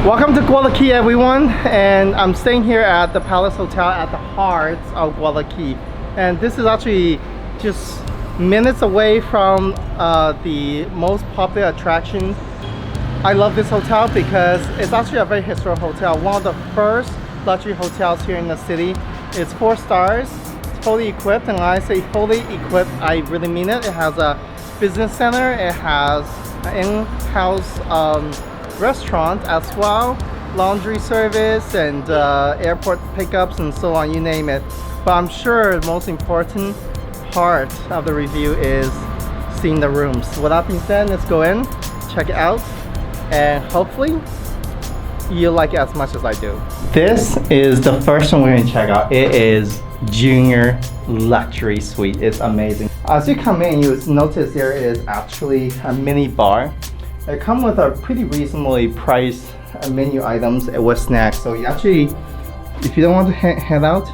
Welcome to Guayaquil, everyone, and I'm staying here at the Palace Hotel at the heart of Guayaquil, and this is actually just minutes away from the most popular attraction. I love this hotel because it's actually a very historic hotel, one of the first luxury hotels here in the city. It's 4 stars, it's fully equipped, and when I say fully equipped, I really mean it. It has a business center, it has an in-house restaurant as well, laundry service, and airport pickups, and so on, you name it. But I'm sure the most important part of the review is seeing the rooms. With that being said, let's go in, check it out, and hopefully you like it as much as I do. This is the first one we're going to check out. It is Junior Luxury Suite. It's amazing. As you come in, you notice there is actually a mini bar. They come with a pretty reasonably priced menu items with snacks. So you actually, if you don't want to head out,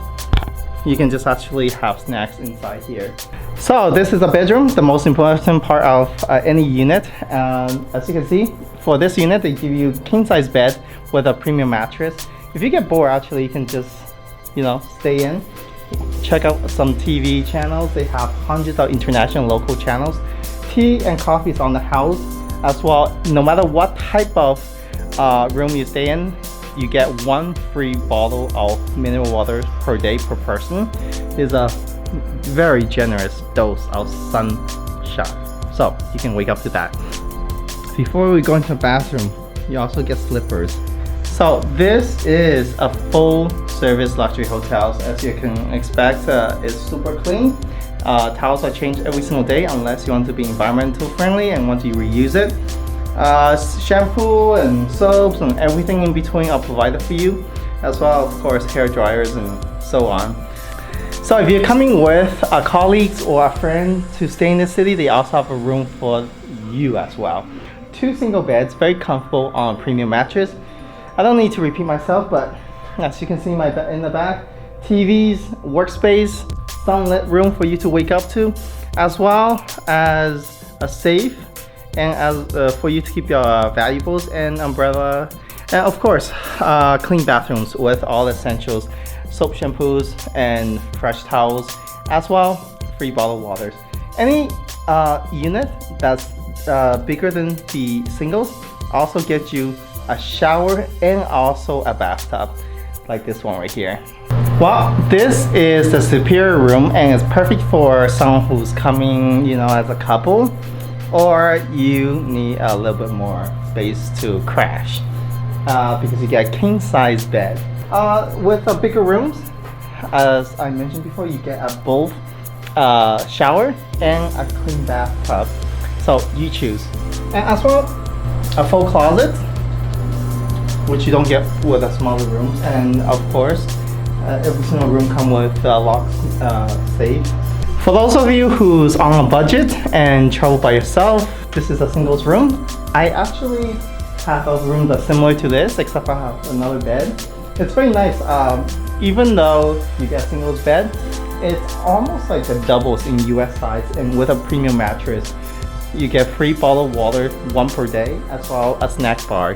you can just actually have snacks inside here. So this is a bedroom, the most important part of any unit. As you can see, for this unit, they give you king size bed with a premium mattress. If you get bored, actually, you can just, stay in, check out some TV channels. They have hundreds of international local channels. Tea and coffee is on the house as well. No matter what type of room you stay in, you get 1 free bottle of mineral water per day per person. It's a very generous dose of sunshine, so you can wake up to that. Before we go into the bathroom, you also get slippers. So this is a full service luxury hotel. As you can expect, it's super clean. Towels are changed every single day unless you want to be environmental friendly and want to reuse it. Shampoo and soaps and everything in between are provided for you, as well, of course, hair dryers and so on. So if you're coming with colleagues or a friend to stay in the city, they also have a room for you as well. 2 single beds, very comfortable on a premium mattress. I don't need to repeat myself, but as you can see in the back, TVs, workspace, sunlit room for you to wake up to, as well as a safe, and as for you to keep your valuables and umbrella, and of course clean bathrooms with all essentials, soap, shampoos, and fresh towels, as well free bottled waters. Any unit that's bigger than the singles also gets you a shower and also a bathtub, like this one right here. Well, this is the superior room, and it's perfect for someone who's coming, as a couple, or you need a little bit more space to crash, because you get a king size bed. With the bigger rooms, as I mentioned before, you get a both shower and a clean bathtub. So you choose. And as well, a full closet, which you don't get with a smaller room. And of course, every single room comes with a lock safe. For those of you who's on a budget and travel by yourself, this is a singles room. I actually have a room that's similar to this, except I have another bed. It's very nice. Even though you get a singles bed, it's almost like the doubles in US size, and with a premium mattress. You get free bottled water, 1 per day, as well as a snack bar.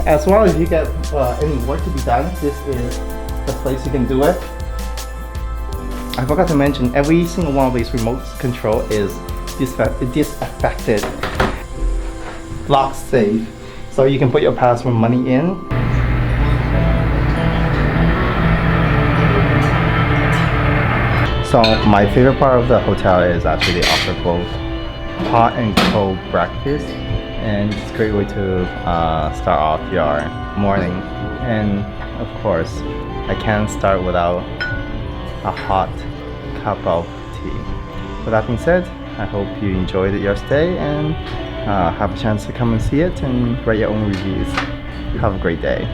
As well, if you get any work to be done, this is the place you can do it. I forgot to mention, every single one of these remote control is disaffected, lock safe, so you can put your password money in. So my favorite part of the hotel is actually they offer both hot and cold breakfast, and it's a great way to start off your morning. And of course, I can't start without a hot cup of tea. With that being said, I hope you enjoyed your stay and have a chance to come and see it and write your own reviews. Have a great day.